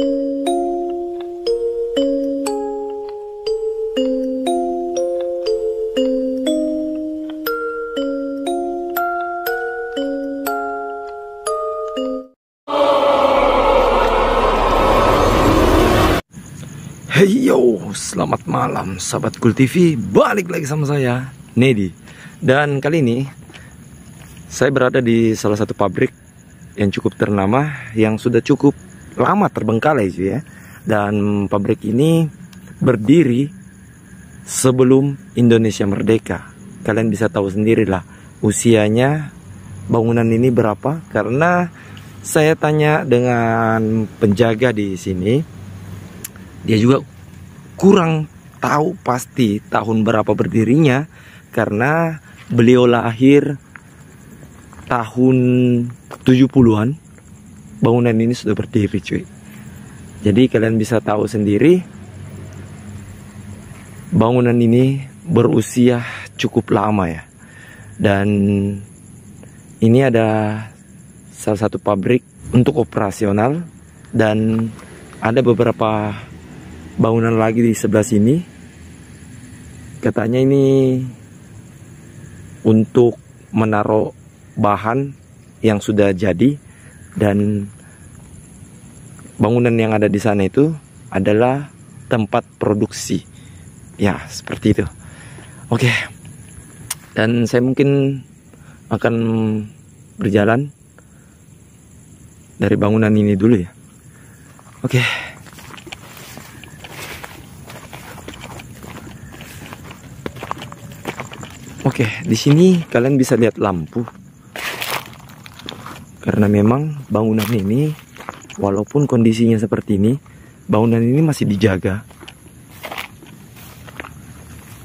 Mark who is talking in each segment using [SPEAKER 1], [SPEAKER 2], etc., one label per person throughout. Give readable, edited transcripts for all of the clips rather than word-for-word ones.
[SPEAKER 1] Hey yo, selamat malam sahabat Cool TV. Balik lagi sama saya, Nedi. Dan kali ini saya berada di salah satu pabrik yang cukup ternama, yang sudah cukup lama terbengkalai sih ya. Dan pabrik ini berdiri sebelum Indonesia merdeka. Kalian bisa tahu sendirilah usianya bangunan ini berapa, karena saya tanya dengan penjaga di sini. Dia juga kurang tahu pasti tahun berapa berdirinya, karena beliau lahir tahun 70-an. Bangunan ini sudah berdiri cuy. Jadi kalian bisa tahu sendiri, bangunan ini berusia cukup lama ya. Dan ini ada salah satu pabrik untuk operasional, dan ada beberapa bangunan lagi di sebelah sini. Katanya ini untuk menaruh bahan yang sudah jadi, dan bangunan yang ada di sana itu adalah tempat produksi. Ya, seperti itu. Oke. Dan saya mungkin akan berjalan dari bangunan ini dulu ya. Oke. Oke, di sini kalian bisa lihat lampu. Karena memang bangunan ini, walaupun kondisinya seperti ini, bangunan ini masih dijaga.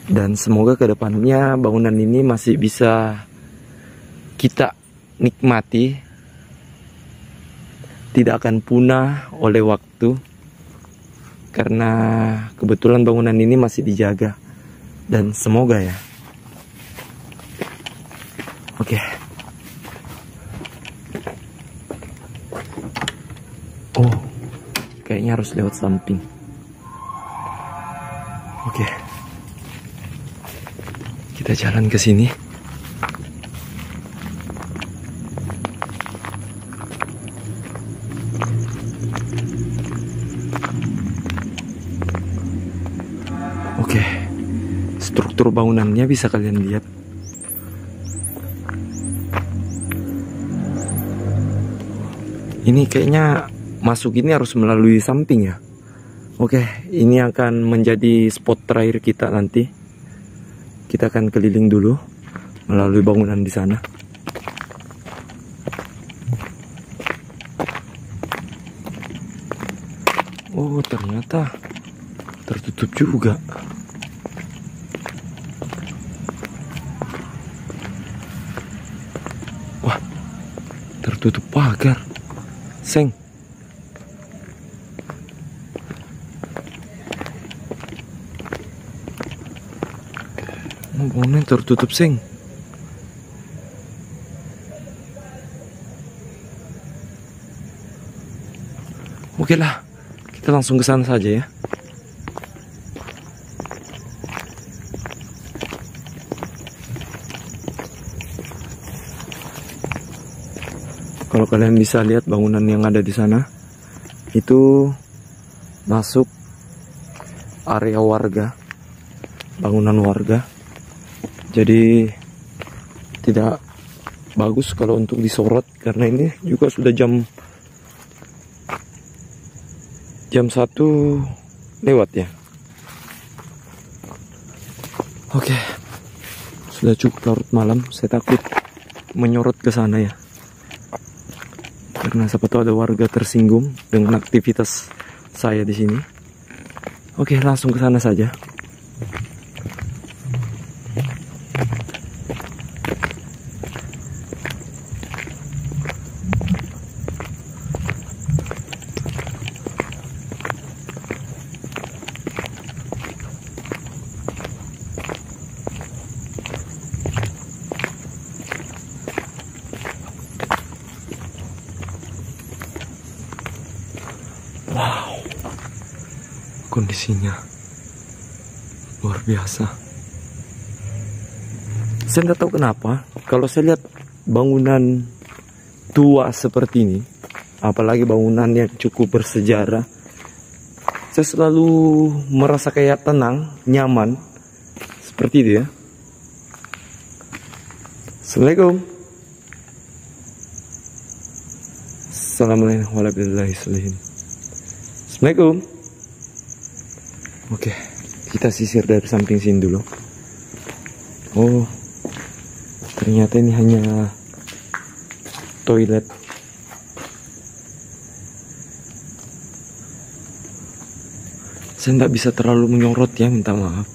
[SPEAKER 1] Dan semoga kedepannya bangunan ini masih bisa kita nikmati, tidak akan punah oleh waktu. Karena kebetulan bangunan ini masih dijaga. Dan semoga ya. Oke. Oh, kayaknya harus lewat samping. Oke. Kita jalan ke sini. Oke. Struktur bangunannya bisa kalian lihat. Ini kayaknya masuk ini harus melalui samping ya. Oke, ini akan menjadi spot terakhir kita nanti. Kita akan keliling dulu melalui bangunan di sana. Oh, ternyata tertutup juga. Wah, tertutup pagar. Seng. Bangunan tertutup, seng. Oke lah, kita langsung ke sana saja ya. Kalau kalian bisa lihat bangunan yang ada di sana, itu masuk area warga, bangunan warga. Jadi tidak bagus kalau untuk disorot, karena ini juga sudah jam 1 lewat ya. Oke, sudah cukup larut malam. Saya takut menyorot ke sana ya, karena siapa tahu ada warga tersinggung dengan aktivitas saya di sini. Oke, langsung ke sana saja. Wow. kondisinya luar biasa. Saya nggak tahu kenapa kalau saya lihat bangunan tua seperti ini, apalagi bangunan yang cukup bersejarah, saya selalu merasa kayak tenang, nyaman, seperti itu ya. Assalamualaikum. Assalamualaikum warahmatullahi wabarakatuh. Assalamualaikum. Oke, kita sisir dari samping sini dulu. Oh, ternyata ini hanya toilet. Saya tidak bisa terlalu menyorot ya, minta maaf.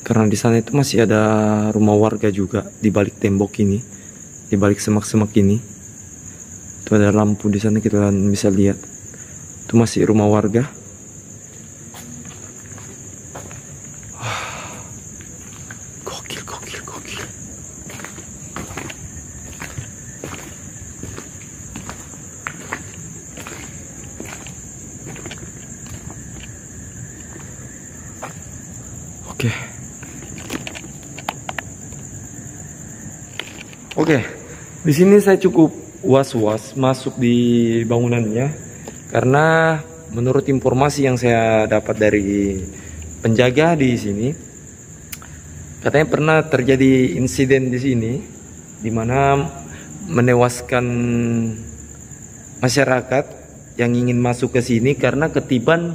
[SPEAKER 1] Karena di sana itu masih ada rumah warga juga di balik tembok ini, di balik semak-semak ini. Itu ada lampu di sana, kita bisa lihat. Itu masih rumah warga. Gokil, gokil, gokil. Oke, di sini saya cukup was-was masuk di bangunannya karena menurut informasi yang saya dapat dari penjaga di sini, katanya pernah terjadi insiden di sini di mana menewaskan masyarakat yang ingin masuk ke sini karena ketiban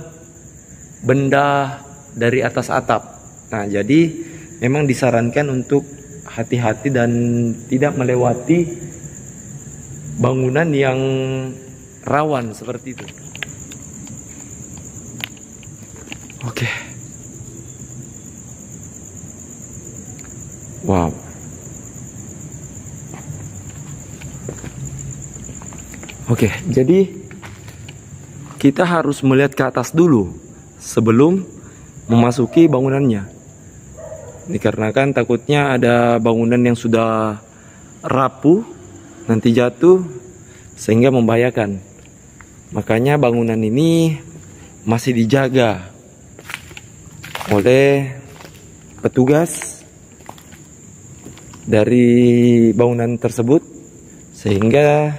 [SPEAKER 1] benda dari atas atap. Nah, jadi memang disarankan untuk hati-hati dan tidak melewati bangunan yang rawan seperti itu. Oke. Wow. Oke, jadi kita harus melihat ke atas dulu sebelum memasuki bangunannya. Dikarenakan takutnya ada bangunan yang sudah rapuh nanti jatuh sehingga membahayakan. Makanya bangunan ini masih dijaga oleh petugas dari bangunan tersebut sehingga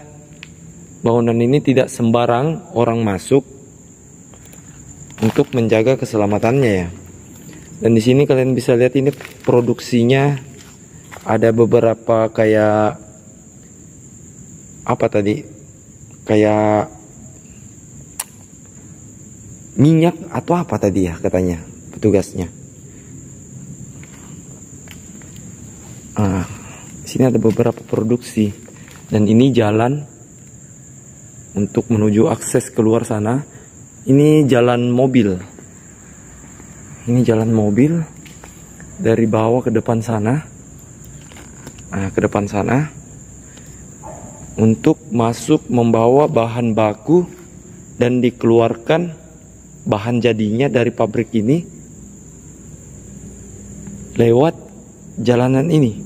[SPEAKER 1] bangunan ini tidak sembarang orang masuk untuk menjaga keselamatannya ya. Dan di sini kalian bisa lihat ini produksinya ada beberapa kayak apa tadi? Kayak minyak atau apa tadi ya katanya petugasnya. Di sini ada beberapa produksi dan ini jalan untuk menuju akses keluar sana. Ini jalan mobil. Ini jalan mobil dari bawah ke depan sana. Nah, ke depan sana untuk masuk membawa bahan baku dan dikeluarkan bahan jadinya dari pabrik ini lewat jalanan ini.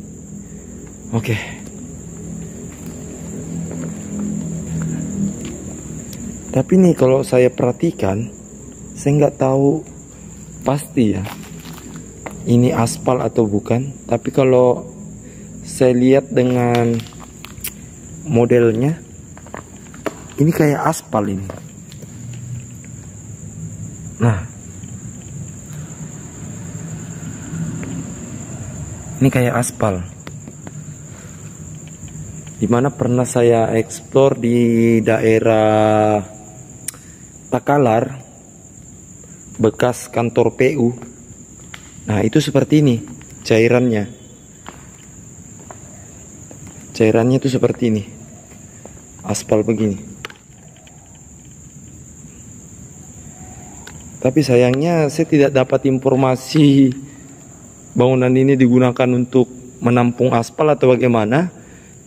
[SPEAKER 1] Oke. Tapi nih kalau saya perhatikan, saya nggak tahu pasti ya ini aspal atau bukan, tapi kalau saya lihat dengan modelnya ini kayak aspal ini. Nah, ini kayak aspal, dimana pernah saya eksplor di daerah Takalar bekas kantor PU. Nah, itu seperti ini cairannya. Cairannya itu seperti ini. Aspal begini. Tapi sayangnya saya tidak dapat informasi bangunan ini digunakan untuk menampung aspal atau bagaimana.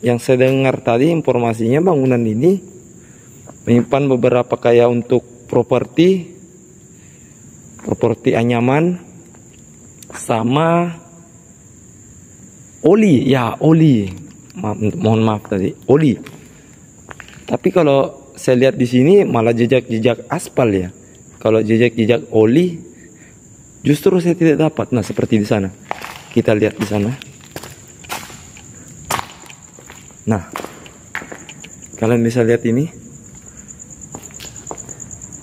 [SPEAKER 1] Yang saya dengar tadi informasinya bangunan ini menyimpan beberapa kayak untuk properti anyaman sama oli ya, oli. Mohon maaf tadi, oli. Tapi kalau saya lihat di sini malah jejak-jejak aspal ya. Kalau jejak-jejak oli justru saya tidak dapat. Nah, seperti di sana. Kita lihat di sana. Nah, kalian bisa lihat ini.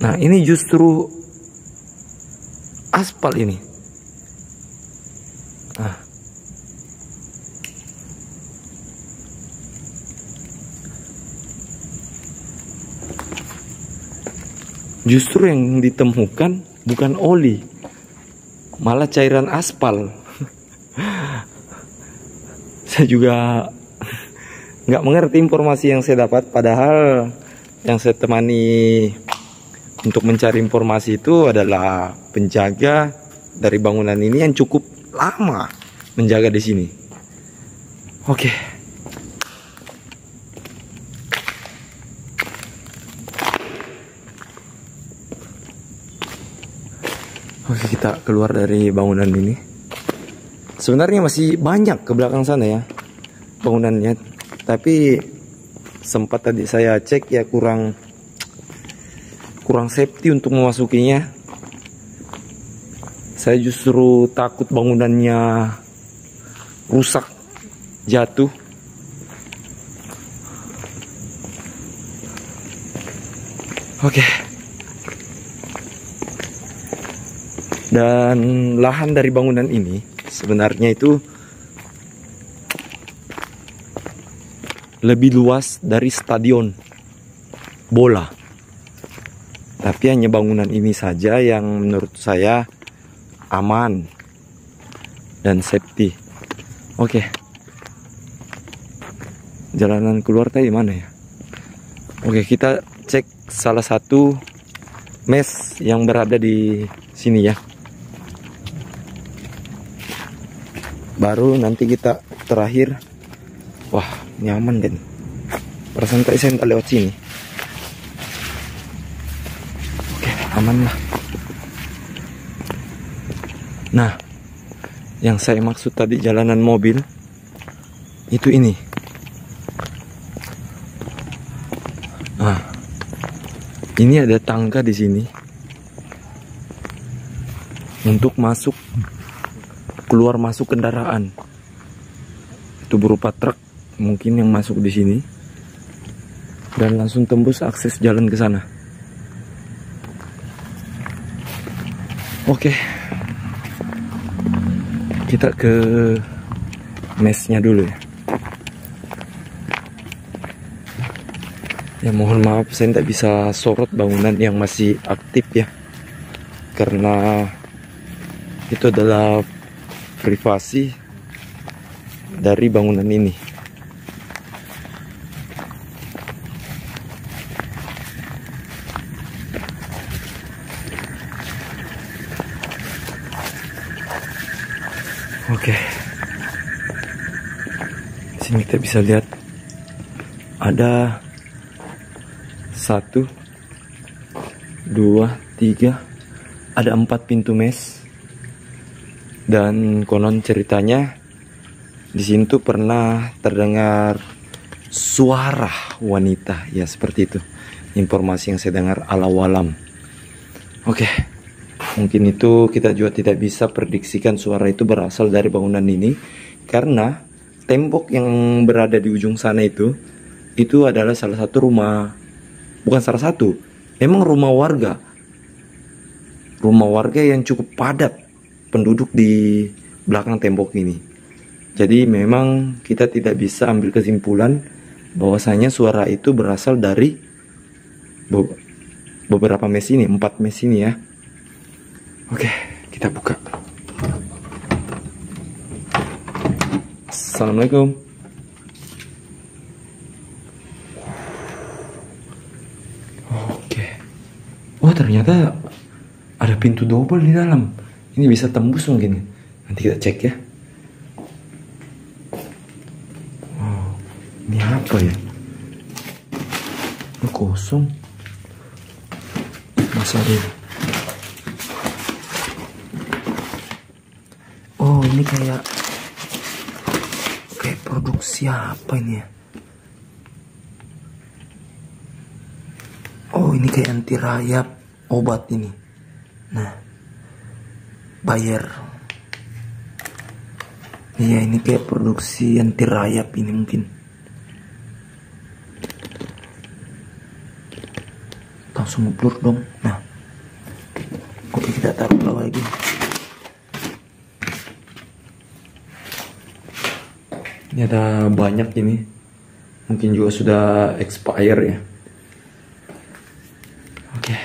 [SPEAKER 1] Nah, ini justru aspal ini. Nah, justru yang ditemukan bukan oli, malah cairan aspal. Saya juga nggak mengerti informasi yang saya dapat, padahal yang saya temani untuk mencari informasi itu adalah penjaga dari bangunan ini yang cukup lama menjaga di sini. Oke. Oke, kita keluar dari bangunan ini. Sebenarnya masih banyak ke belakang sana ya bangunannya, tapi sempat tadi saya cek ya kurang safety untuk memasukinya. Saya justru takut bangunannya rusak, jatuh. Oke. Dan lahan dari bangunan ini sebenarnya itu lebih luas dari stadion bola. Tapi hanya bangunan ini saja yang menurut saya aman dan safety. Oke. Jalanan keluar tadi mana ya? Oke, kita cek salah satu mes yang berada di sini ya. Baru nanti kita terakhir. Wah, nyaman kan? Perasaan tadi saya nggak lewat sini. Oke, aman lah. Nah, yang saya maksud tadi jalanan mobil itu ini. Nah, ini ada tangga di sini untuk masuk keluar masuk kendaraan. Itu berupa truk mungkin yang masuk di sini dan langsung tembus akses jalan ke sana. Oke. Kita ke mesnya dulu ya. Ya mohon maaf saya tidak bisa sorot bangunan yang masih aktif ya, karena itu adalah privasi dari bangunan ini. Oke. Sini kita bisa lihat ada 1, 2, 3, ada 4 pintu mes. Dan konon ceritanya di sini tuh pernah terdengar suara wanita, ya seperti itu. Informasi yang saya dengar alam. Oke, mungkin itu kita juga tidak bisa prediksikan suara itu berasal dari bangunan ini, karena tembok yang berada di ujung sana itu adalah salah satu rumah, bukan salah satu, memang rumah warga yang cukup padat penduduk di belakang tembok ini. Jadi memang kita tidak bisa ambil kesimpulan bahwasanya suara itu berasal dari beberapa mes ini, 4 mes ini ya. Oke, kita buka. Assalamualaikum. Oke. Oh, ternyata ada pintu double di dalam. Ini bisa tembus mungkin. Nanti kita cek ya. Wow, ini apa ya? Ini kosong. Masa ada? Oh, ini kayak produksi apa ini ya? Oh, ini kayak anti rayap obat ini. Nah, Bayer. Iya, ini kayak produksi anti rayap ini mungkin. Langsung blur dong. Nah, oke, kita taruh lagi. Ini ada banyak ini. Mungkin juga sudah expire ya. Oke.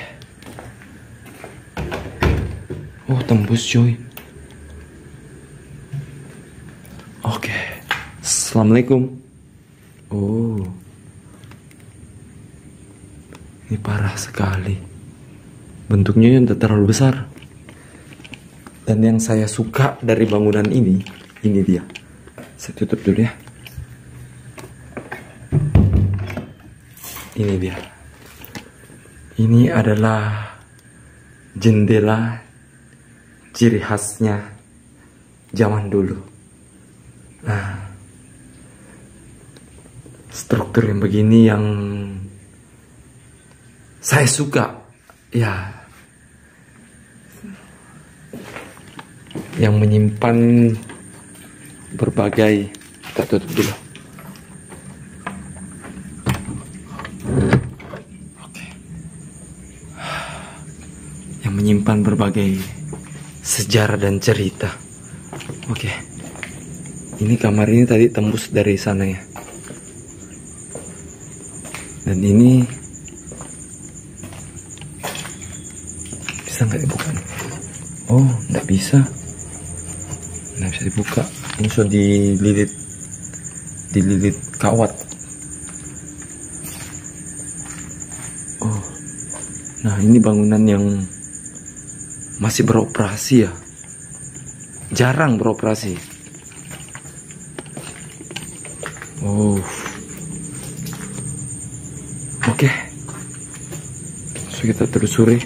[SPEAKER 1] Oh, tembus cuy. Oke. Assalamualaikum. Oh. Ini parah sekali. Bentuknya yang terlalu besar. Dan yang saya suka dari bangunan ini dia. Saya tutup dulu ya. Ini dia. Ini adalah jendela ciri khasnya zaman dulu. Nah, struktur yang begini yang saya suka, ya, yang menyimpan berbagai. Kita tutup dulu. Oke. Yang menyimpan berbagai sejarah dan cerita. Oke. Ini kamar ini tadi tembus dari sana ya. Dan ini bisa nggak dibuka nih? Oh, nggak bisa. Nggak bisa dibuka. Ini sudah dililit kawat. Oh, nah ini bangunan yang masih beroperasi ya. Jarang beroperasi. Oh, oke. So, kita telusuri.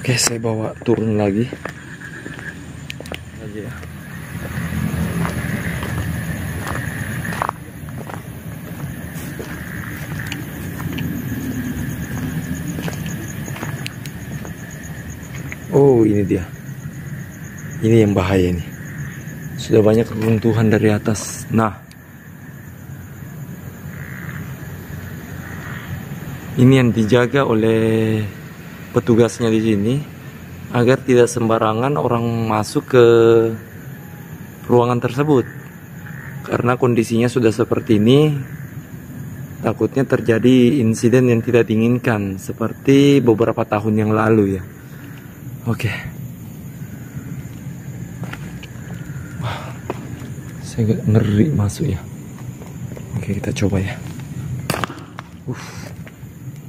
[SPEAKER 1] Oke, saya bawa turun lagi ya. Oh, ini dia. Ini yang bahaya nih. Sudah banyak runtuhan dari atas. Nah, ini yang dijaga oleh petugasnya di sini agar tidak sembarangan orang masuk ke ruangan tersebut. Karena kondisinya sudah seperti ini, takutnya terjadi insiden yang tidak diinginkan seperti beberapa tahun yang lalu ya. Oke. Wah, saya agak ngeri masuk ya. Oke, kita coba ya.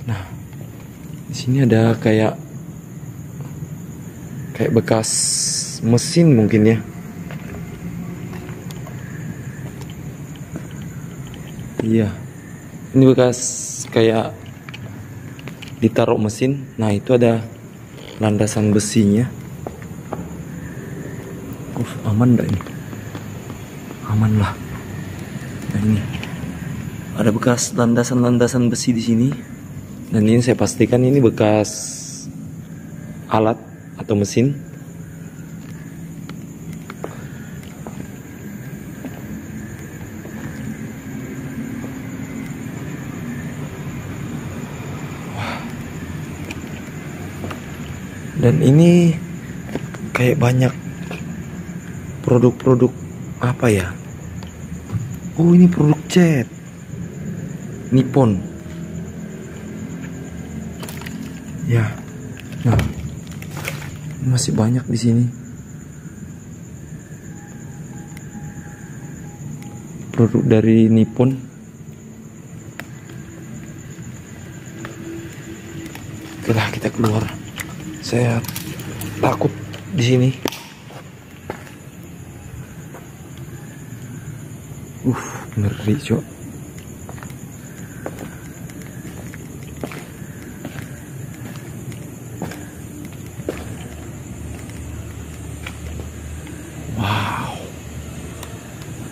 [SPEAKER 1] Nah, di sini ada kayak bekas mesin mungkin ya. Iya. Ini bekas kayak ditaruh mesin. Nah, itu ada landasan besinya. Aman enggak ini? Aman lah. Nah, ini ada bekas landasan besi di sini. Dan ini saya pastikan ini bekas alat atau mesin. Wah. Dan ini kayak banyak produk-produk apa ya? Oh, ini produk cat Nippon. Ya, nah, masih banyak di sini produk dari Nippon. Setelah kita keluar, saya takut di sini. Ngeri cok.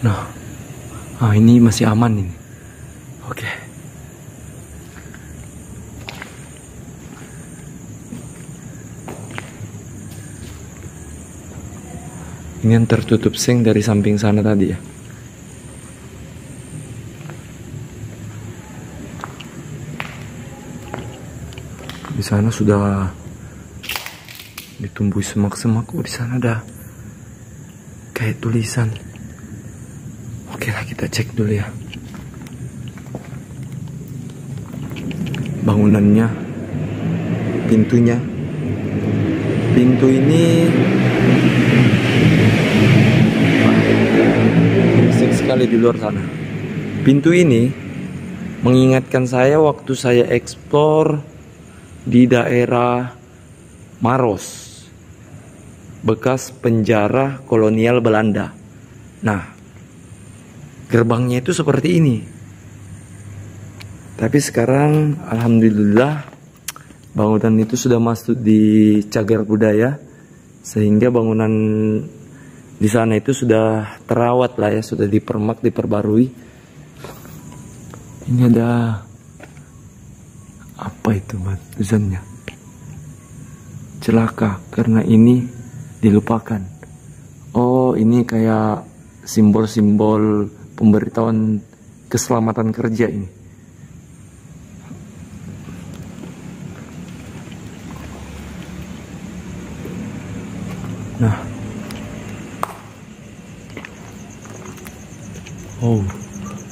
[SPEAKER 1] Nah, ini masih aman ini. Oke. Ini yang tertutup seng dari samping sana tadi ya. Di sana sudah ditumbuhi semak-semak. Oh, di sana ada kayak tulisan. Oke lah, kita cek dulu ya. Bangunannya, pintunya. Pintu ini berisik sekali di luar sana. Pintu ini mengingatkan saya waktu saya eksplor di daerah Maros, bekas penjara kolonial Belanda. Nah, gerbangnya itu seperti ini. Tapi sekarang alhamdulillah bangunan itu sudah masuk di cagar budaya, sehingga bangunan di sana itu sudah terawat lah ya, sudah dipermak, diperbarui. Ini ada apa itu tulisannya? Celaka karena ini dilupakan. Oh, ini kayak simbol-simbol pemberitahuan keselamatan kerja ini. Nah,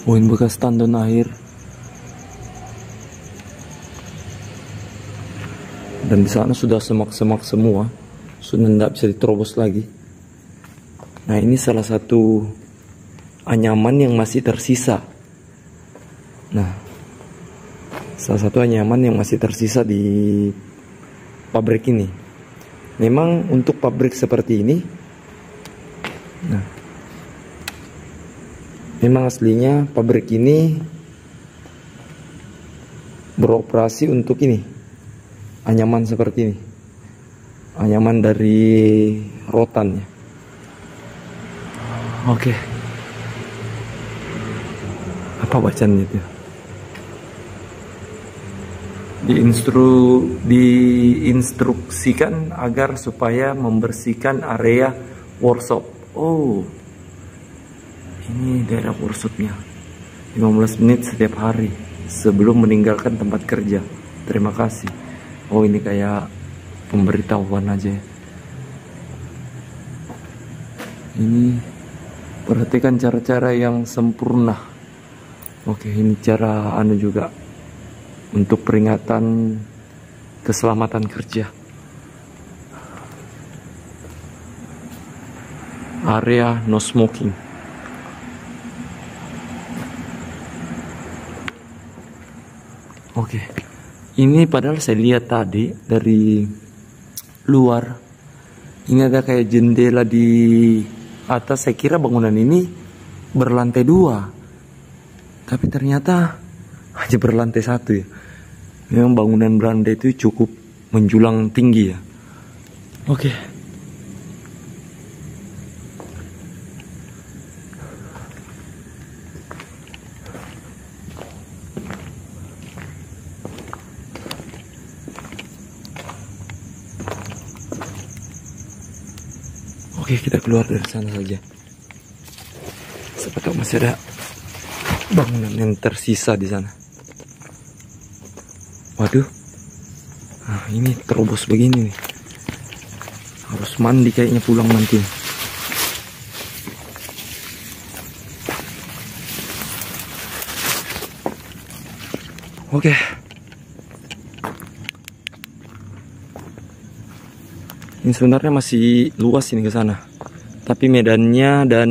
[SPEAKER 1] ini bekas tandon air. Dan di sana sudah semak-semak semua, sudah tidak bisa diterobos lagi. Nah, ini salah satu anyaman yang masih tersisa. Nah, salah satu anyaman yang masih tersisa di pabrik ini. Memang untuk pabrik seperti ini, nah, memang aslinya pabrik ini beroperasi untuk ini, anyaman seperti ini, anyaman dari rotan ya. Oke, apa bacaan itu? Diinstruksikan agar supaya membersihkan area workshop. Oh, ini daerah workshopnya. 15 menit setiap hari sebelum meninggalkan tempat kerja. Terima kasih. Oh, ini kayak pemberitahuan aja ya. Ini perhatikan cara-cara yang sempurna. Oke, ini cara juga untuk peringatan keselamatan kerja. Area no smoking. Oke. Ini padahal saya lihat tadi dari luar. Ini ada kayak jendela di atas. Saya kira bangunan ini berlantai 2. Tapi ternyata hanya berlantai 1 ya. Memang bangunan Belanda itu cukup menjulang tinggi ya. Oke. Oke, kita keluar dari sana saja. Siapa tahu masih ada bangunan yang tersisa di sana. Waduh, nah ini terobos begini nih. Harus mandi kayaknya pulang nanti. Oke. Ini sebenarnya masih luas ini ke sana. Tapi medannya dan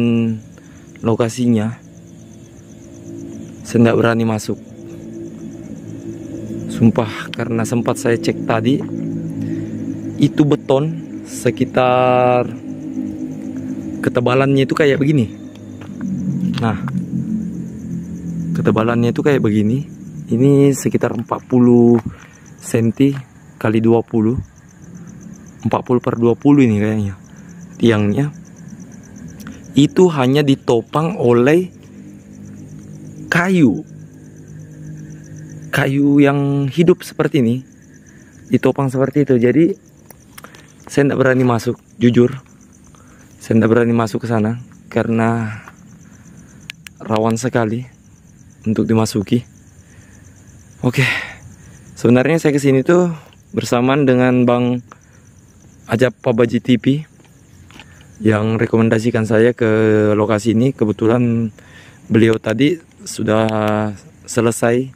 [SPEAKER 1] lokasinya saya tidak berani masuk. Sumpah, karena sempat saya cek tadi, itu beton sekitar ketebalannya itu kayak begini. Nah, ketebalannya itu kayak begini. Ini sekitar 40 cm kali 20, 40 per 20 ini kayaknya tiangnya. itu hanya ditopang oleh kayu yang hidup seperti ini, ditopang seperti itu. Jadi saya tidak berani masuk, jujur saya tidak berani masuk ke sana karena rawan sekali untuk dimasuki. Oke, sebenarnya saya kesini tuh bersamaan dengan Bang Ajab Pabaji TV yang rekomendasikan saya ke lokasi ini. Kebetulan beliau tadi sudah selesai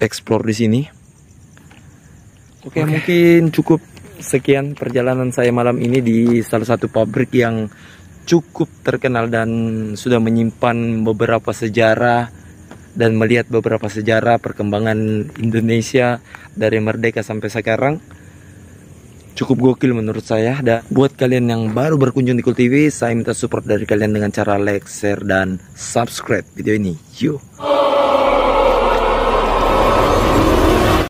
[SPEAKER 1] explore di sini. Oke, mungkin cukup sekian perjalanan saya malam ini di salah satu pabrik yang cukup terkenal dan sudah menyimpan beberapa sejarah dan melihat beberapa sejarah perkembangan Indonesia dari merdeka sampai sekarang. Cukup gokil menurut saya. Dan buat kalian yang baru berkunjung di Kul TV, saya minta support dari kalian dengan cara like, share, dan subscribe video ini. Yuk.